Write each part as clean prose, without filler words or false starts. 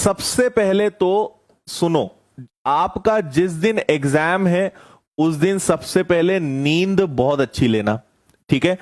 सबसे पहले तो सुनो, आपका जिस दिन एग्जाम है उस दिन सबसे पहले नींद बहुत अच्छी लेना, ठीक है।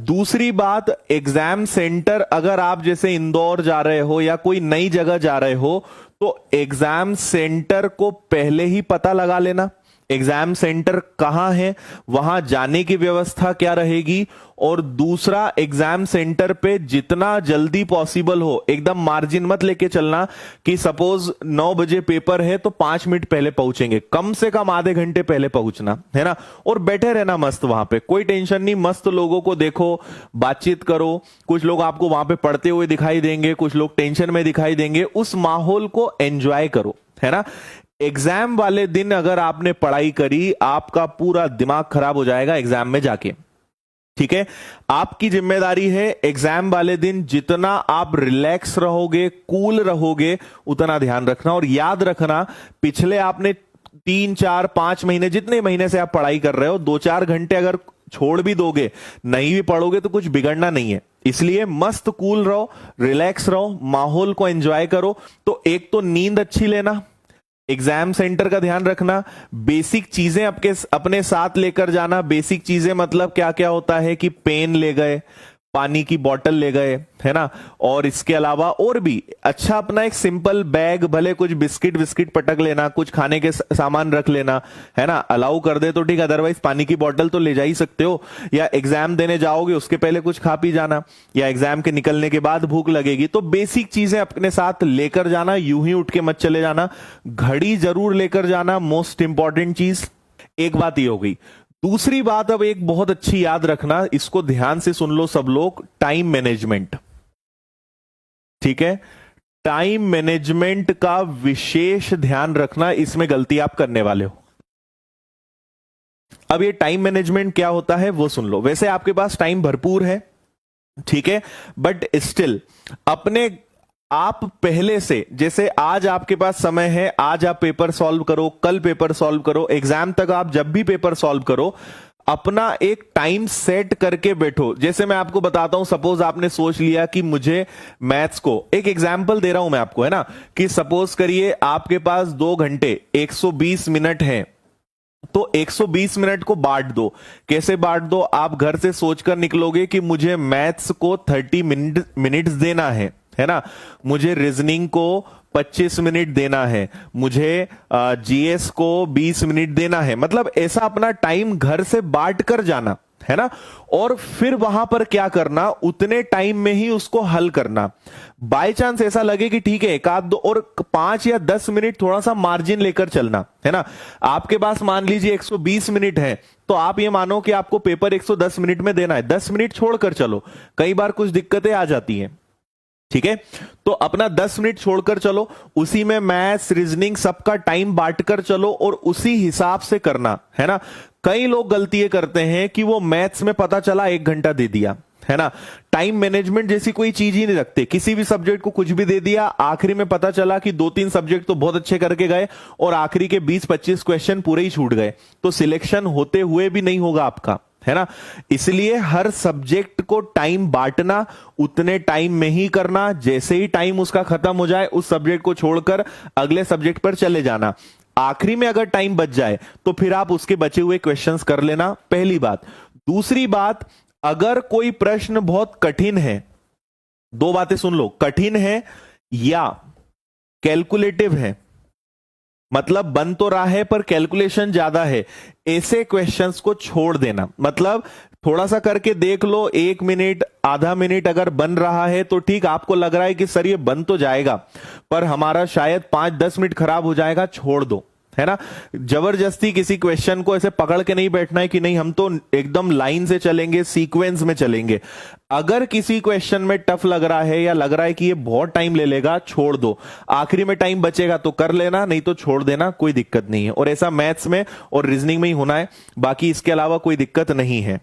दूसरी बात, एग्जाम सेंटर अगर आप जैसे इंदौर जा रहे हो या कोई नई जगह जा रहे हो तो एग्जाम सेंटर को पहले ही पता लगा लेना, एग्जाम सेंटर कहां है, वहां जाने की व्यवस्था क्या रहेगी। और दूसरा, एग्जाम सेंटर पे जितना जल्दी पॉसिबल हो एकदम मार्जिन मत लेके चलना कि सपोज 9 बजे पेपर है तो 5 मिनट पहले पहुंचेंगे, कम से कम आधे घंटे पहले पहुंचना है ना। और बैठे रहना मस्त वहां पे, कोई टेंशन नहीं, मस्त लोगों को देखो, बातचीत करो। कुछ लोग आपको वहां पे पढ़ते हुए दिखाई देंगे, कुछ लोग टेंशन में दिखाई देंगे, उस माहौल को एंजॉय करो, है ना। एग्जाम वाले दिन अगर आपने पढ़ाई करी, आपका पूरा दिमाग खराब हो जाएगा एग्जाम में जाके, ठीक है। आपकी जिम्मेदारी है एग्जाम वाले दिन जितना आप रिलैक्स रहोगे, कूल रहोगे, उतना ध्यान रखना। और याद रखना, पिछले आपने 3, 4, 5 महीने, जितने महीने से आप पढ़ाई कर रहे हो, 2-4 घंटे अगर छोड़ भी दोगे, नहीं भी पढ़ोगे तो कुछ बिगड़ना नहीं है। इसलिए मस्त कूल रहो, रिलैक्स रहो, माहौल को एंजॉय करो। तो एक तो नींद अच्छी लेना, एग्जाम सेंटर का ध्यान रखना, बेसिक चीजें अपने साथ लेकर जाना। बेसिक चीजें मतलब क्या क्या होता है कि पेन ले गए, पानी की बोतल ले गए, है ना। और इसके अलावा और भी अच्छा अपना एक सिंपल बैग, भले कुछ बिस्किट विस्किट पटक लेना, कुछ खाने के सामान रख लेना, है ना। अलाउ कर दे तो ठीक, अदरवाइज पानी की बोतल तो ले जा ही सकते हो। या एग्जाम देने जाओगे उसके पहले कुछ खा पी जाना, या एग्जाम के निकलने के बाद भूख लगेगी। तो बेसिक चीजें अपने साथ लेकर जाना, यूं ही उठ के मत चले जाना। घड़ी जरूर लेकर जाना, मोस्ट इंपॉर्टेंट चीज। एक बात ये हो गई। दूसरी बात, अब एक बहुत अच्छी याद रखना, इसको ध्यान से सुन लो सब लोग, टाइम मैनेजमेंट, ठीक है। टाइम मैनेजमेंट का विशेष ध्यान रखना, इसमें गलती आप करने वाले हो। अब ये टाइम मैनेजमेंट क्या होता है वो सुन लो। वैसे आपके पास टाइम भरपूर है, ठीक है, बट स्टिल अपने आप पहले से, जैसे आज आपके पास समय है, आज आप पेपर सॉल्व करो, कल पेपर सॉल्व करो, एग्जाम तक आप जब भी पेपर सॉल्व करो, अपना एक टाइम सेट करके बैठो। जैसे मैं आपको बताता हूं, सपोज आपने सोच लिया कि मुझे मैथ्स को, एक एग्जाम्पल दे रहा हूं मैं आपको, है ना, कि सपोज करिए आपके पास 2 घंटे 120 मिनट है, तो 120 मिनट को बांट दो। कैसे बांट दो? आप घर से सोचकर निकलोगे कि मुझे मैथ्स को 30 मिनट्स देना है ना, मुझे रीजनिंग को 25 मिनट देना है, मुझे जीएस को 20 मिनट देना है। मतलब ऐसा अपना टाइम घर से बांट कर जाना, है ना। और फिर वहां पर क्या करना, उतने टाइम में ही उसको हल करना। बाय चांस ऐसा लगे कि ठीक है एक आध दो और 5 या 10 मिनट थोड़ा सा मार्जिन लेकर चलना, है ना। आपके पास मान लीजिए 120 मिनट है, तो आप ये मानो कि आपको पेपर 110 मिनट में देना है, 10 मिनट छोड़कर चलो। कई बार कुछ दिक्कतें आ जाती हैं, ठीक है। तो अपना 10 मिनट छोड़कर चलो, उसी में मैथ्स रीजनिंग सबका टाइम बांटकर चलो और उसी हिसाब से करना, है ना। कई लोग गलती ये करते हैं कि वो मैथ्स में पता चला 1 घंटा दे दिया, है ना। टाइम मैनेजमेंट जैसी कोई चीज ही नहीं रखते, किसी भी सब्जेक्ट को कुछ भी दे दिया, आखिरी में पता चला कि 2-3 सब्जेक्ट तो बहुत अच्छे करके गए और आखिरी के 20-25 क्वेश्चन पूरे ही छूट गए, तो सिलेक्शन होते हुए भी नहीं होगा आपका, है ना। इसलिए हर सब्जेक्ट को टाइम बांटना, उतने टाइम में ही करना, जैसे ही टाइम उसका खत्म हो जाए उस सब्जेक्ट को छोड़कर अगले सब्जेक्ट पर चले जाना। आखिरी में अगर टाइम बच जाए तो फिर आप उसके बचे हुए क्वेश्चंस कर लेना, पहली बात। दूसरी बात, अगर कोई प्रश्न बहुत कठिन है, 2 बातें सुन लो, कठिन है या कैलकुलेटिव है, मतलब बन तो रहा है पर कैलकुलेशन ज्यादा है, ऐसे क्वेश्चंस को छोड़ देना। मतलब थोड़ा सा करके देख लो, 1 मिनट आधा मिनट अगर बन रहा है तो ठीक, आपको लग रहा है कि सर ये बन तो जाएगा पर हमारा शायद 5-10 मिनट खराब हो जाएगा, छोड़ दो, है ना। जबरदस्ती किसी क्वेश्चन को ऐसे पकड़ के नहीं बैठना है कि नहीं हम तो एकदम लाइन से चलेंगे, सीक्वेंस में चलेंगे। अगर किसी क्वेश्चन में टफ लग रहा है या लग रहा है कि ये बहुत टाइम ले लेगा, छोड़ दो। आखिरी में टाइम बचेगा तो कर लेना, नहीं तो छोड़ देना, कोई दिक्कत नहीं है। और ऐसा मैथ्स में और रीजनिंग में ही होना है, बाकी इसके अलावा कोई दिक्कत नहीं है।